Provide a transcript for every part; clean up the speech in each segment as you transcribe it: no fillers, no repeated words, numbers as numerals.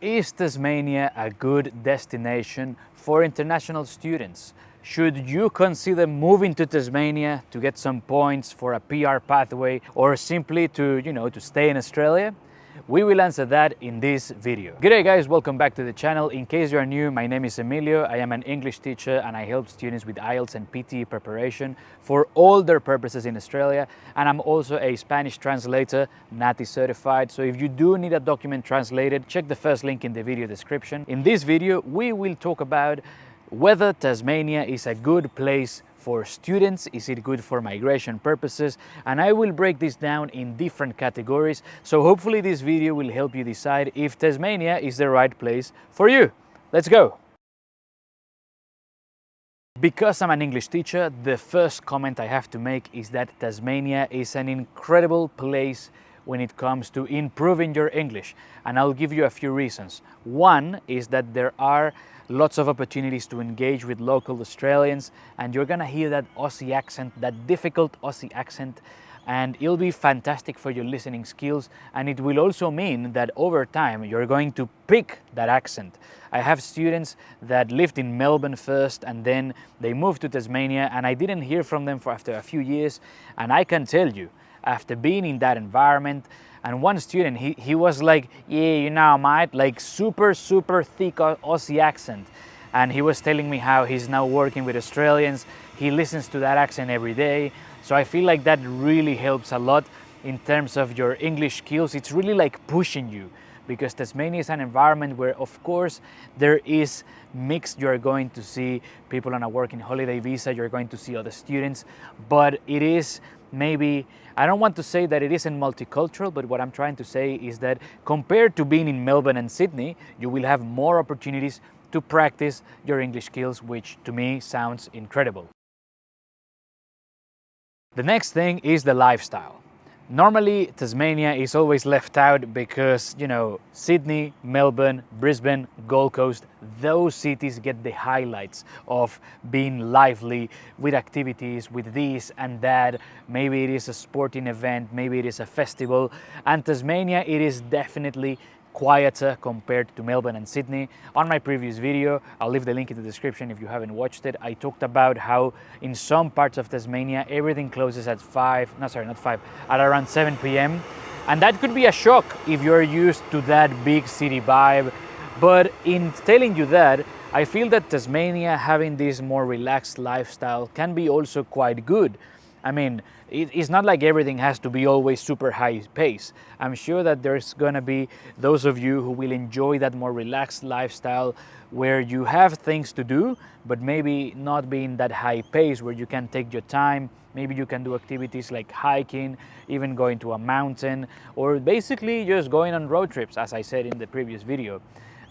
Is Tasmania a good destination for international students? Should you consider moving to Tasmania to get some points for a PR pathway or simply to stay in Australia? We will answer that in this video. G'day guys, welcome back to the channel. In case you are new, my name is Emilio. I am an English teacher and I help students with IELTS and PTE preparation for all their purposes in Australia. And I'm also a Spanish translator, NATI certified. So if you do need a document translated, check the first link in the video description. In this video, we will talk about whether Tasmania is a good place for students, is it good for migration purposes, and I will break this down in different categories, so hopefully this video will help you decide if Tasmania is the right place for you. Let's go! Because I'm an English teacher, the first comment I have to make is that Tasmania is an incredible place when it comes to improving your English, and I'll give you a few reasons. One is that there are lots of opportunities to engage with local Australians, and you're gonna hear that Aussie accent, that difficult Aussie accent, and it'll be fantastic for your listening skills, and it will also mean that over time you're going to pick that accent. I have students that lived in Melbourne first and then they moved to Tasmania, and I didn't hear from them for after a few years, and I can tell you, after being in that environment, and one student, he was like, yeah, you know, mate, like super thick Aussie accent. And he was telling me how he's now working with Australians. He listens to that accent every day. So I feel like that really helps a lot in terms of your English skills. It's really like pushing you, because Tasmania is an environment where, of course, there is mixed. You're going to see people on a working holiday visa, you're going to see other students, but it is maybe, I don't want to say that it isn't multicultural, but what I'm trying to say is that compared to being in Melbourne and Sydney, you will have more opportunities to practice your English skills, which to me sounds incredible. The next thing is the lifestyle. Normally, Tasmania is always left out because, you know, Sydney, Melbourne, Brisbane, Gold Coast, those cities get the highlights of being lively with activities, with this and that. Maybe it is a sporting event, maybe it is a festival. And Tasmania, it is definitely quieter compared to Melbourne and Sydney. On my previous video, I'll leave the link in the description if you haven't watched it, I talked about how in some parts of Tasmania everything closes at at around 7 p.m. and that could be a shock if you're used to that big city vibe. But in telling you that, I feel that Tasmania having this more relaxed lifestyle can be also quite good. I mean, it's not like everything has to be always super high pace. I'm sure that there's gonna be those of you who will enjoy that more relaxed lifestyle where you have things to do, but maybe not being that high pace, where you can take your time. Maybe you can do activities like hiking, even going to a mountain, or basically just going on road trips, as I said in the previous video.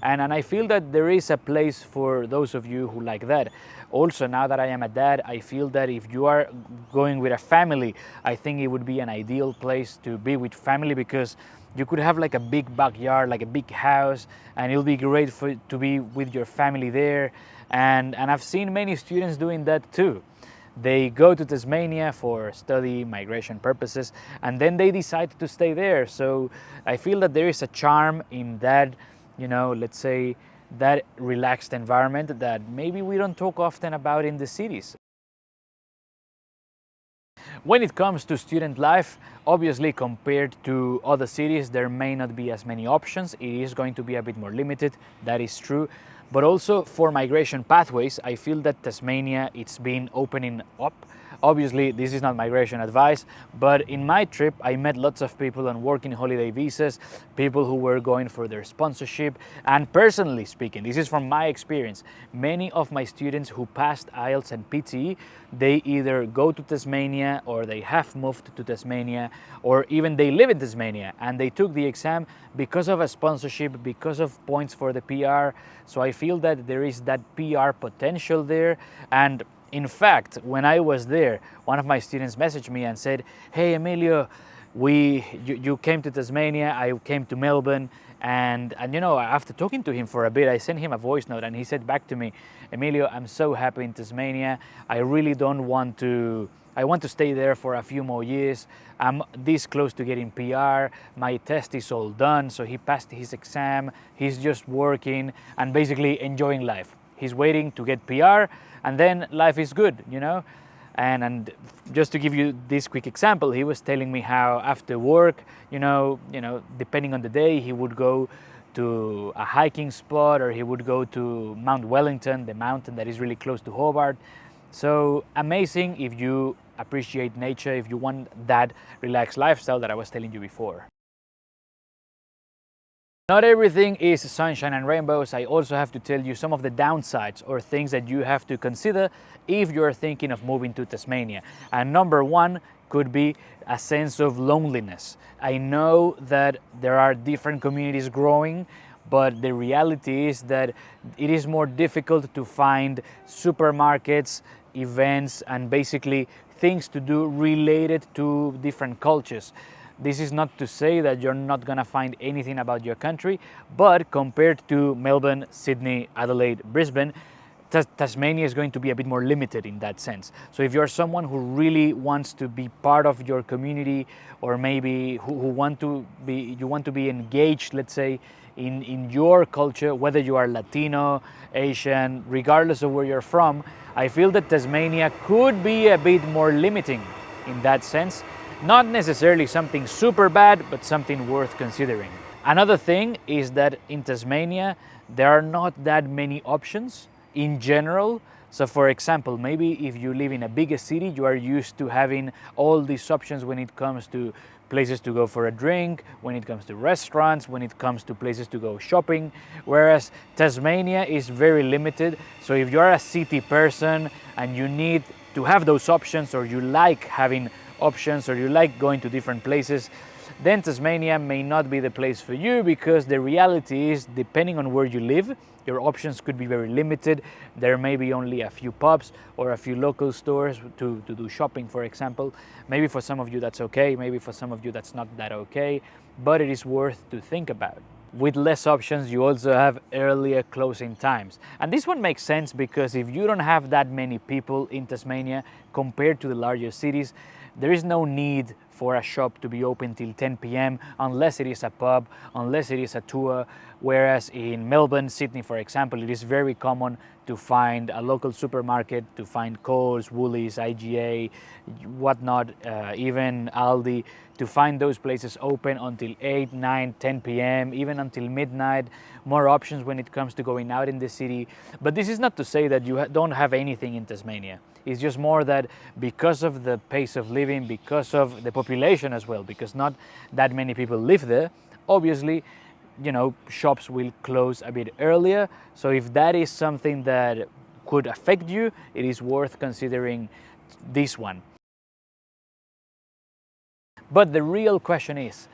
And I feel that there is a place for those of you who like that. Also, now that I am a dad, I feel that if you are going with a family, I think it would be an ideal place to be with family, because you could have like a big backyard, like a big house, and it'll be great to be with your family there. And I've seen many students doing that too. They go to Tasmania for study, migration purposes, and then they decide to stay there. So I feel that there is a charm in that, you know, let's say that relaxed environment that maybe we don't talk often about in the cities. When it comes to student life, obviously compared to other cities, there may not be as many options. It is going to be a bit more limited, that is true. But also for migration pathways, I feel that Tasmania, it's been opening up. Obviously, this is not migration advice, but in my trip, I met lots of people on working holiday visas, people who were going for their sponsorship, and personally speaking, this is from my experience, many of my students who passed IELTS and PTE, they either go to Tasmania or they have moved to Tasmania, or even they live in Tasmania and they took the exam because of a sponsorship, because of points for the PR. So I feel that there is that PR potential there. And in fact, when I was there, one of my students messaged me and said, hey Emilio, you came to Tasmania, I came to Melbourne, and you know, after talking to him for a bit, I sent him a voice note and he said back to me, Emilio, I'm so happy in Tasmania. I really don't want to I want to stay there for a few more years. I'm this close to getting PR. My test is all done, so he passed his exam. He's just working and basically enjoying life. He's waiting to get PR, and then life is good, you know? And just to give you this quick example, he was telling me how after work, depending on the day, he would go to a hiking spot, or he would go to Mount Wellington, the mountain that is really close to Hobart. So amazing if you appreciate nature, if you want that relaxed lifestyle that I was telling you before. Not everything is sunshine and rainbows. I also have to tell you some of the downsides or things that you have to consider if you're thinking of moving to Tasmania. And number one could be a sense of loneliness. I know that there are different communities growing, but the reality is that it is more difficult to find supermarkets, events, and basically things to do related to different cultures. This is not to say that you're not gonna find anything about your country, but compared to Melbourne, Sydney, Adelaide, Brisbane, Tasmania is going to be a bit more limited in that sense. So if you're someone who really wants to be part of your community, or maybe who want to be engaged, let's say, in your culture, whether you are Latino, Asian, regardless of where you're from, I feel that Tasmania could be a bit more limiting in that sense. Not necessarily something super bad, but something worth considering. Another thing is that in Tasmania, there are not that many options in general. So for example, maybe if you live in a bigger city, you are used to having all these options when it comes to places to go for a drink, when it comes to restaurants, when it comes to places to go shopping, whereas Tasmania is very limited. So if you're a city person and you need to have those options, or you like having options, or you like going to different places, then Tasmania may not be the place for you, because the reality is, depending on where you live, your options could be very limited. There may be only a few pubs or a few local stores to do shopping, for example. Maybe for some of you that's okay, maybe for some of you that's not that okay, but it is worth to think about. With less options, you also have earlier closing times. And this one makes sense because if you don't have that many people in Tasmania compared to the larger cities, there is no need for a shop to be open till 10 p.m. unless it is a pub, unless it is a tour. Whereas in Melbourne, Sydney, for example, it is very common to find a local supermarket, to find Coles, Woolies, IGA, whatnot, even Aldi, to find those places open until 8, 9, 10 p.m., even until midnight. More options when it comes to going out in the city. But this is not to say that you don't have anything in Tasmania. It's just more that because of the pace of living, because of the population as well, because not that many people live there, obviously, shops will close a bit earlier. So if that is something that could affect you, it is worth considering this one. But the real question is,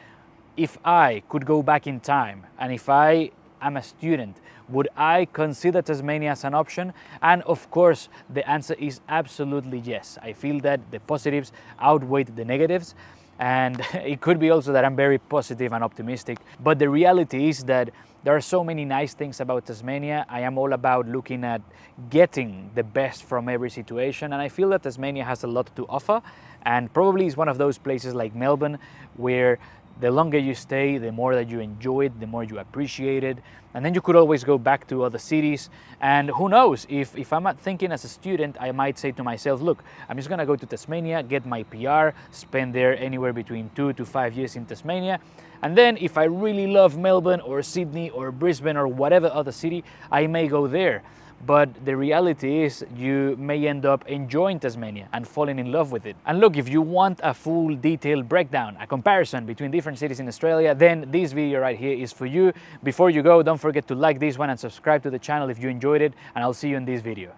if I could go back in time, and if I am a student, would I consider Tasmania as an option? And of course, the answer is absolutely yes. I feel that the positives outweigh the negatives. And it could be also that I'm very positive and optimistic. But the reality is that there are so many nice things about Tasmania. I am all about looking at getting the best from every situation. And I feel that Tasmania has a lot to offer. And probably is one of those places like Melbourne where the longer you stay, the more that you enjoy it, the more you appreciate it. And then you could always go back to other cities. And who knows, if I'm thinking as a student, I might say to myself, look, I'm just gonna go to Tasmania, get my PR, spend there anywhere between 2 to 5 years in Tasmania. And then if I really love Melbourne or Sydney or Brisbane or whatever other city, I may go there. But the reality is you may end up enjoying Tasmania and falling in love with it. And look, if you want a full detailed breakdown, a comparison between different cities in Australia, then this video right here is for you. Before you go, don't forget to like this one and subscribe to the channel if you enjoyed it, and I'll see you in this video.